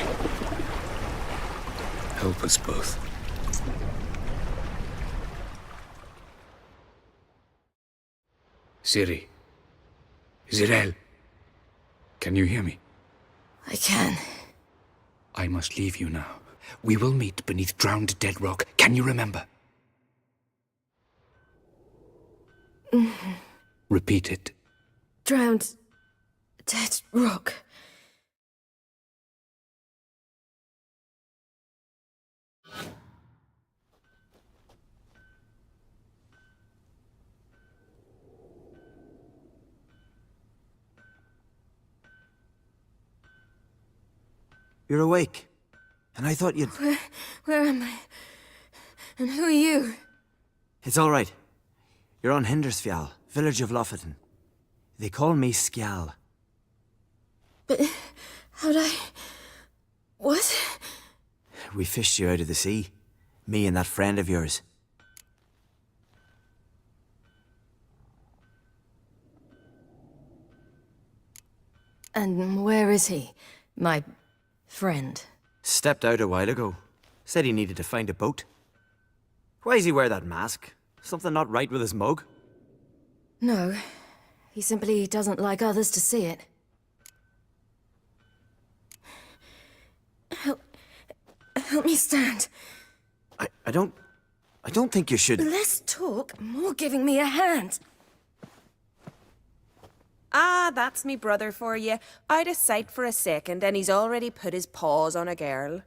S1: Help us both. Ciri. Zirael. Can you hear me?
S6: I can.
S1: I must leave you now. We will meet beneath drowned dead rock. Can you remember? Repeat it.
S6: Drowned. Dead rock.
S11: You're awake. And I thought you'd...
S6: Where am I? And who are you?
S11: It's all right. You're on Hindersfjall, village of Lofoten. They call me Skjal.
S6: But how'd I... What?
S11: We fished you out of the sea. Me and that friend of yours.
S6: And where is he? My friend.
S11: Stepped out a while ago. Said he needed to find a boat. Why does he wear that mask? Something not right with his mug?
S6: No. He simply doesn't like others to see it. Help me stand.
S11: I don't think you should...
S6: Less talk, more giving me a hand.
S4: Ah, that's me brother for you. Out of sight for a second, and he's already put his paws on a girl.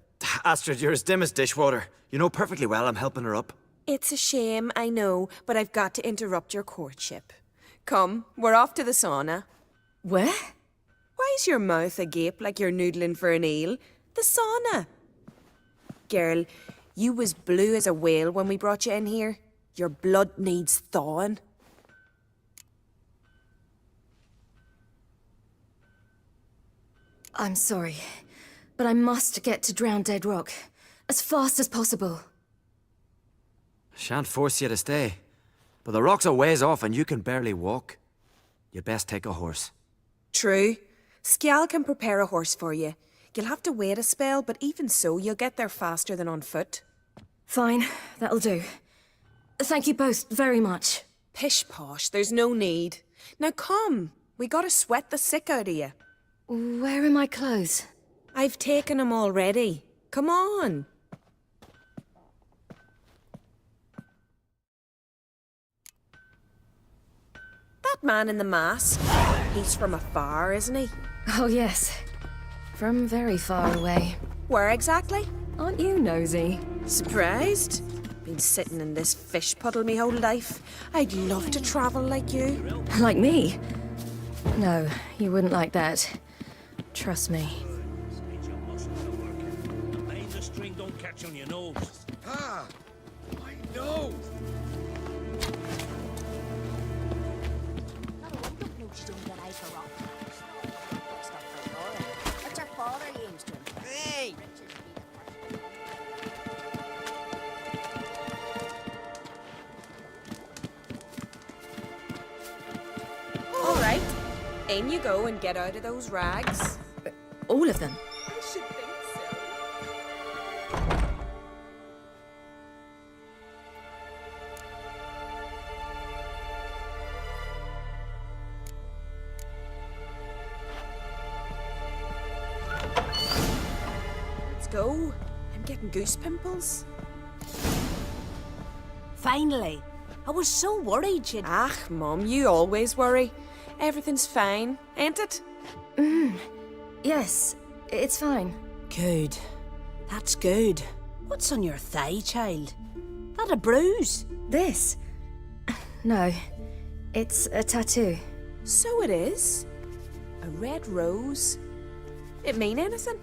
S11: Astrid, you're as dim as dishwater. You know perfectly well I'm helping her up.
S4: It's a shame, I know, but I've got to interrupt your courtship. Come, we're off to the sauna.
S6: Where?
S4: Why's your mouth agape like you're noodling for an eel? The sauna. Girl, you was blue as a whale when we brought you in here. Your blood needs thawing.
S6: I'm sorry, but I must get to Drowned Dead Rock as fast as possible.
S11: Shan't force you to stay. But the rock's a ways off and you can barely walk. You'd best take a horse.
S4: True. Skjal can prepare a horse for you. You'll have to wait a spell, but even so, you'll get there faster than on foot.
S6: Fine, that'll do. Thank you both very much.
S4: Pish posh, there's no need. Now come, we gotta sweat the sick out of you.
S6: Where are my clothes?
S4: I've taken them already. Come on. That man in the mask, he's from afar, isn't he?
S6: Oh yes, from very far away.
S4: Where exactly?
S6: Aren't you nosy?
S4: Surprised? Been sitting in this fish puddle me whole life. I'd love to travel like you.
S6: Like me? No, you wouldn't like that. Trust me.
S3: Mind the string don't catch on your nose.
S5: Ah! My nose!
S6: Hey!
S4: All right. In you go and get out of those rags.
S6: All of them?
S4: I should think so. Let's go. I'm getting goose pimples.
S6: Finally. I was so worried you'd...
S4: Ach, Mum, you always worry. Everything's fine, ain't it?
S8: Yes, it's fine.
S6: Good. That's good. What's on your thigh, child? That a bruise?
S8: This? No, it's a tattoo.
S4: So it is. A red rose. It mean anything?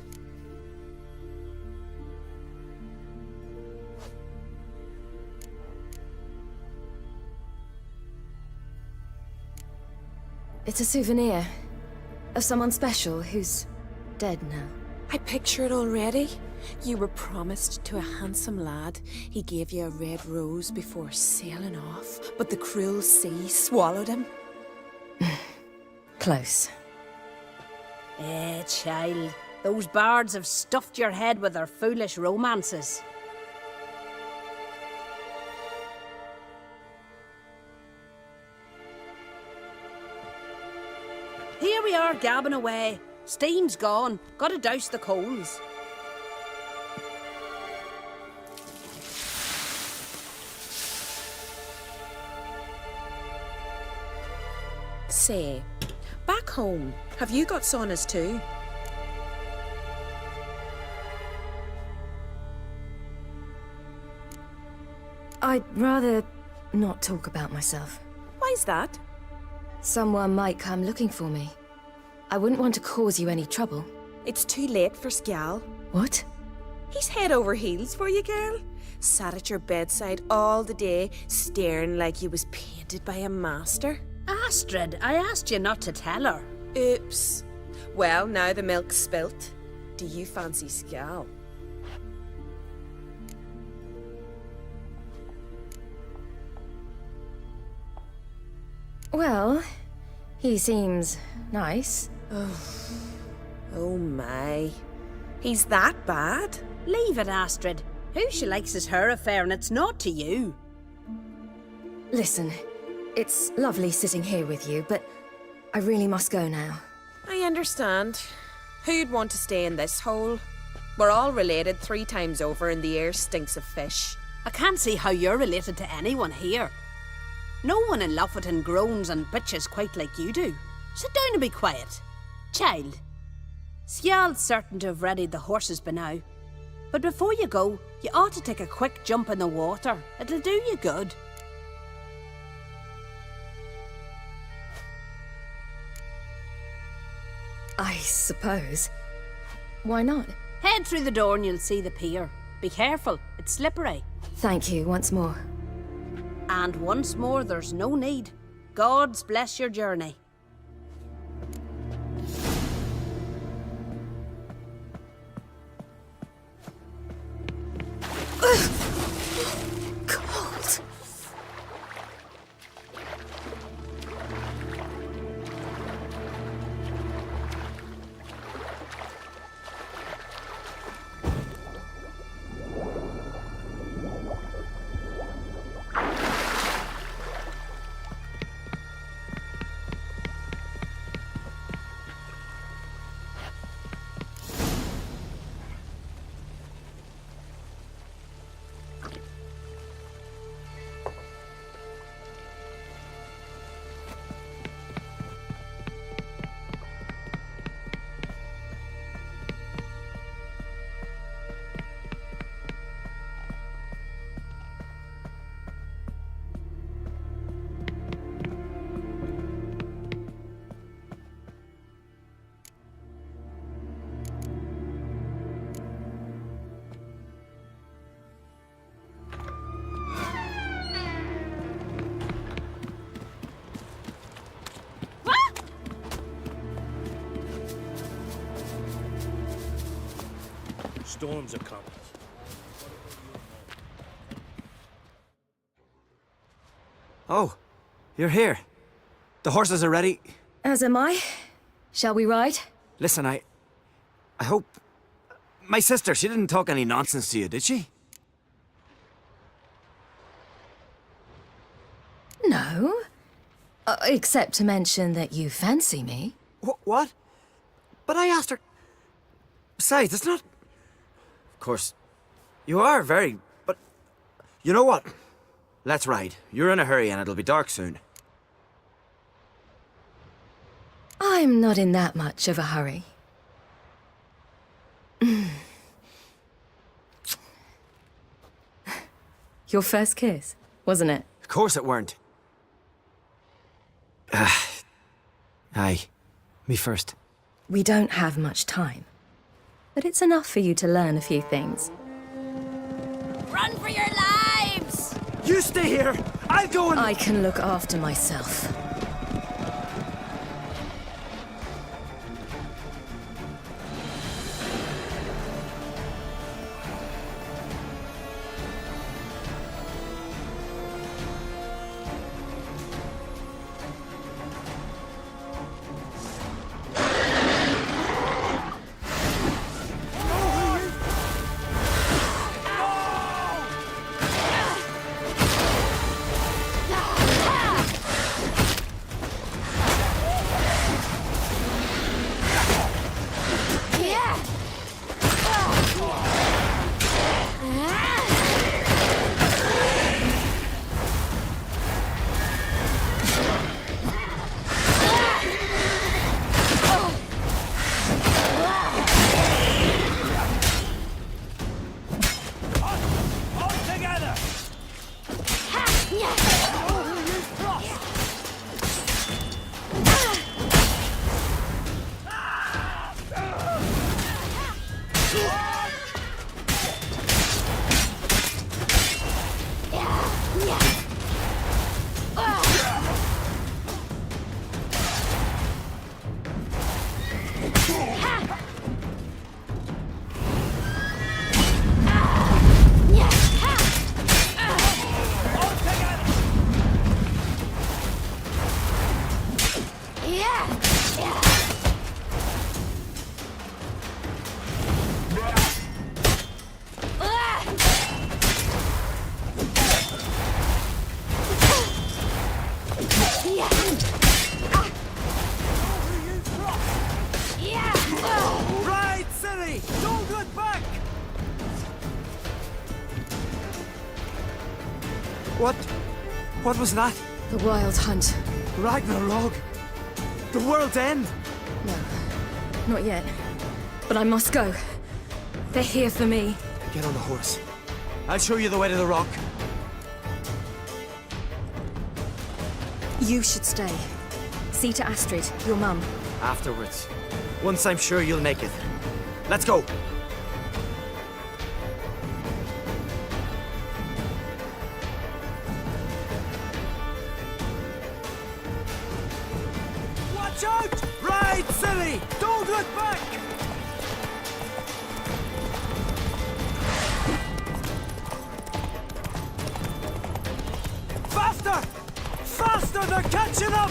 S8: It's a souvenir of someone special who's dead now.
S4: I picture it already. You were promised to a handsome lad. He gave you a red rose before sailing off, but the cruel sea swallowed him.
S8: Close.
S6: Child. Those bards have stuffed your head with their foolish romances. Here we are gabbing away. Steam's gone. Gotta douse the coals.
S4: Say, back home, have you got saunas too?
S8: I'd rather not talk about myself.
S4: Why's that?
S8: Someone might come looking for me. I wouldn't want to cause you any trouble.
S4: It's too late for Skjal.
S8: What?
S4: He's head over heels for you, girl. Sat at your bedside all the day, staring like you was painted by a master.
S6: Astrid, I asked you not to tell her.
S4: Oops. Well, now the milk's spilt. Do you fancy Skjal?
S8: Well, he seems nice.
S4: Oh my. He's that bad?
S6: Leave it, Astrid. Who she likes is her affair, and it's not to you.
S8: Listen, it's lovely sitting here with you, but I really must go now.
S4: I understand. Who'd want to stay in this hole? We're all related 3 times over and the air stinks of fish.
S6: I can't see how you're related to anyone here. No one in Lofferton groans and bitches quite like you do. Sit down and be quiet. Child, Skjal's certain to have readied the horses by now. But before you go, you ought to take a quick jump in the water. It'll do you good.
S8: I suppose. Why not?
S6: Head through the door and you'll see the pier. Be careful, it's slippery.
S8: Thank you once more.
S6: And once more, there's no need. God's bless your journey.
S8: Cold.
S3: Storms are coming.
S11: Oh, you're here. The horses are ready.
S8: As am I. Shall we ride?
S11: Listen, I hope... My sister, she didn't talk any nonsense to you, did she?
S8: No. Except to mention that you fancy me.
S11: What? But I asked her... Besides, it's not... Of course, you are very... But... You know what? Let's ride. You're in a hurry and it'll be dark soon.
S8: I'm not in that much of a hurry. Your first kiss, wasn't it?
S11: Of course it weren't. Aye. Me first.
S8: We don't have much time. But it's enough for you to learn a few things.
S6: Run for your lives!
S11: You stay here! I'll go and...
S8: I can look after myself.
S11: Right, Ciri! Don't look back! What was that?
S8: The Wild Hunt.
S11: Ragnarok? The world's end?
S8: No, not yet. But I must go. They're here for me.
S11: Get on the horse. I'll show you the way to the rock.
S8: You should stay. See to Astrid, your mum.
S11: Afterwards. Once I'm sure you'll make it. Let's go! Watch out! Right, Ciri! Don't look back! Faster! Faster! They're catching up!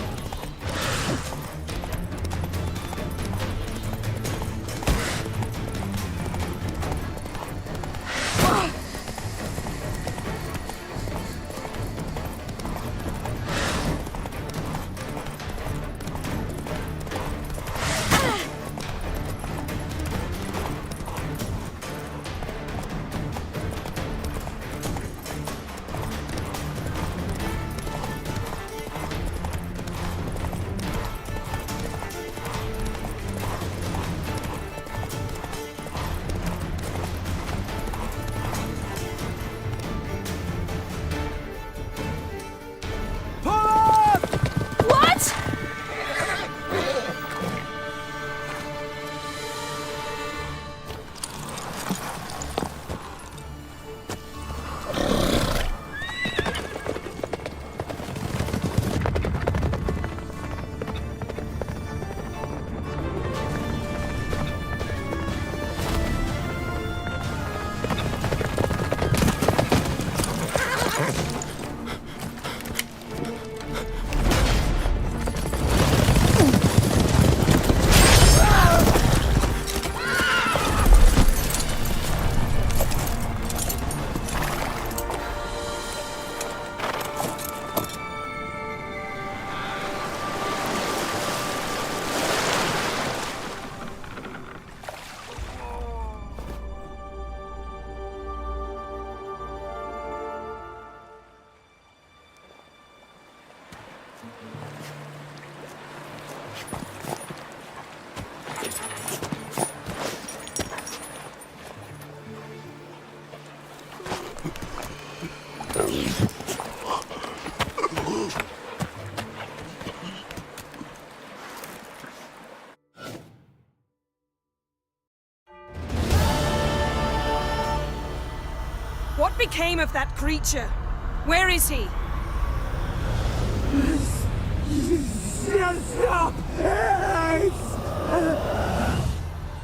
S4: What became of that creature? Where is he?
S5: Stop!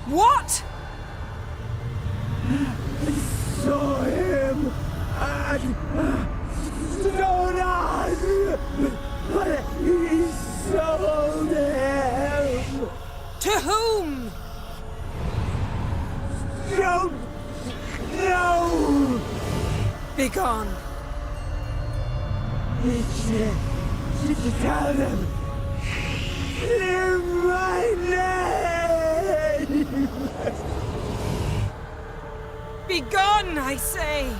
S4: What?
S5: Saw him at Stonas, but he sold him.
S4: To whom?
S5: Don't know.
S4: Begone.
S5: Tell them. Clear my name.
S4: Begone, I say.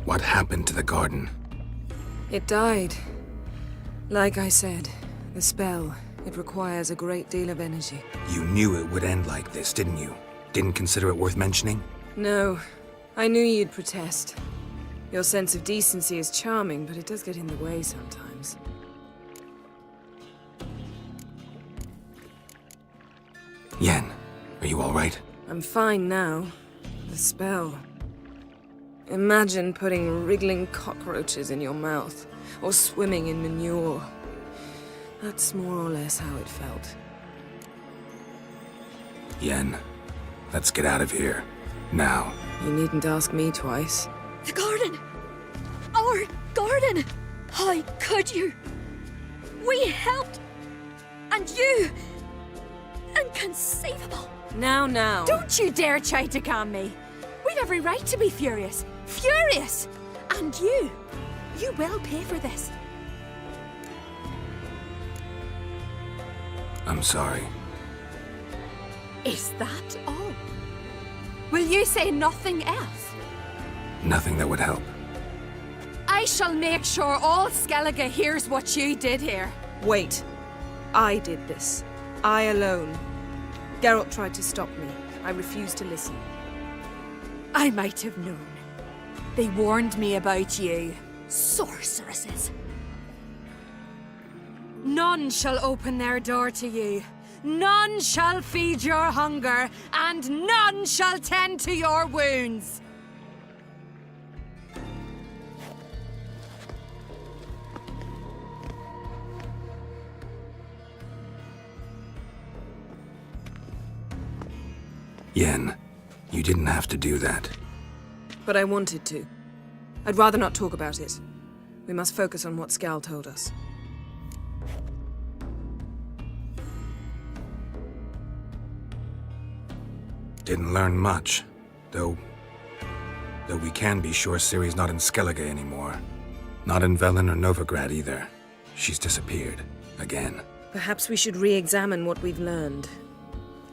S1: What happened to the garden?
S4: It died. Like I said, the spell, it requires a great deal of energy.
S1: You knew it would end like this, didn't you? Didn't consider it worth mentioning?
S4: No, I knew you'd protest. Your sense of decency is charming, but it does get in the way sometimes.
S1: Yen, are you all right?
S4: I'm fine now. The spell. Imagine putting wriggling cockroaches in your mouth, or swimming in manure. That's more or less how it felt.
S1: Yen, let's get out of here. Now.
S4: You needn't ask me twice.
S9: The garden! Our garden! How could you? We helped! And you! Inconceivable!
S4: Now.
S8: Don't you dare try to calm me. We've every right to be furious. Furious! And you will pay for this.
S1: I'm sorry.
S8: Is that all? Will you say nothing else?
S1: Nothing that would help.
S8: I shall make sure all Skellige hears what you did here.
S4: Wait. I did this. I alone. Geralt tried to stop me. I refused to listen.
S8: I might have known. They warned me about you. Sorceresses. None shall open their door to you. None shall feed your hunger, and none shall tend to your wounds.
S1: Yen, you didn't have to do that.
S4: But I wanted to. I'd rather not talk about it. We must focus on what Scal told us.
S1: Didn't learn much, though we can be sure Ciri's not in Skellige anymore. Not in Velen or Novigrad either. She's disappeared. Again.
S4: Perhaps we should re-examine what we've learned.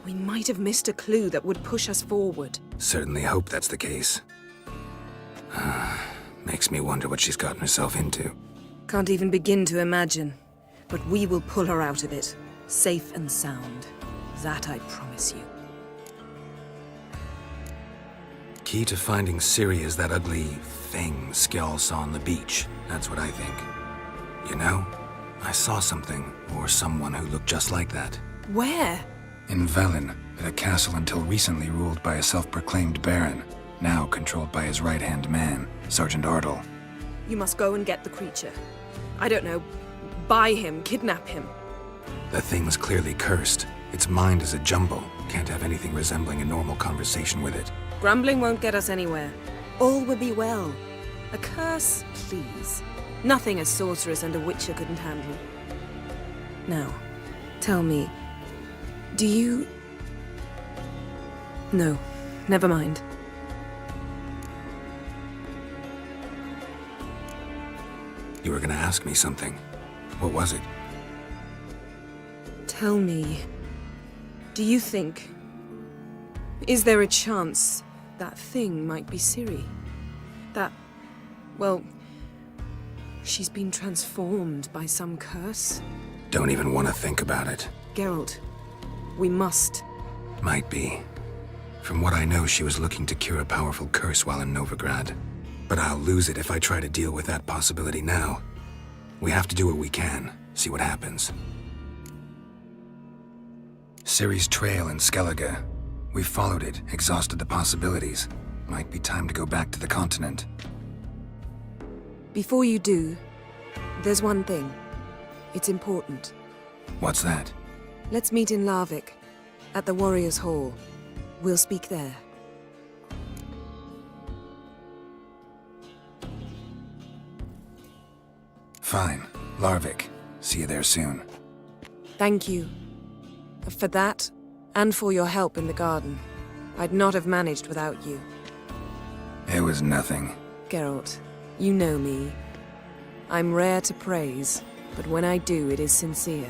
S4: We might have missed a clue that would push us forward.
S1: Certainly hope that's the case. Makes me wonder what she's gotten herself into.
S4: Can't even begin to imagine. But we will pull her out of it. Safe and sound. That I promise you.
S1: Key to finding Ciri is that ugly thing Skjall saw on the beach. That's what I think. You know, I saw something, or someone who looked just like that.
S4: Where?
S1: In Velen, at a castle until recently ruled by a self-proclaimed baron, now controlled by his right-hand man, Sergeant Ardle.
S4: You must go and get the creature. I don't know, buy him, kidnap him.
S1: The thing's clearly cursed. Its mind is a jumble. Can't have anything resembling a normal conversation with it.
S4: Grumbling won't get us anywhere. All will be well. A curse, please. Nothing a sorceress and a witcher couldn't handle. Now, tell me, do you... No, never mind.
S1: You were gonna ask me something. What was it?
S4: Tell me, do you think... Is there a chance that thing might be Ciri? That... well... she's been transformed by some curse?
S1: Don't even want to think about it.
S4: Geralt, we must.
S1: Might be. From what I know, she was looking to cure a powerful curse while in Novigrad. But I'll lose it if I try to deal with that possibility now. We have to do what we can, see what happens. Ciri's trail in Skellige. We've followed it, exhausted the possibilities. Might be time to go back to the continent.
S4: Before you do, there's one thing. It's important.
S1: What's that?
S4: Let's meet in Larvik, at the Warriors' Hall. We'll speak there.
S1: Fine. Larvik. See you there soon.
S4: Thank you. For that, and for your help in the garden. I'd not have managed without you.
S1: It was nothing.
S4: Geralt, you know me. I'm rare to praise, but when I do, it is sincere.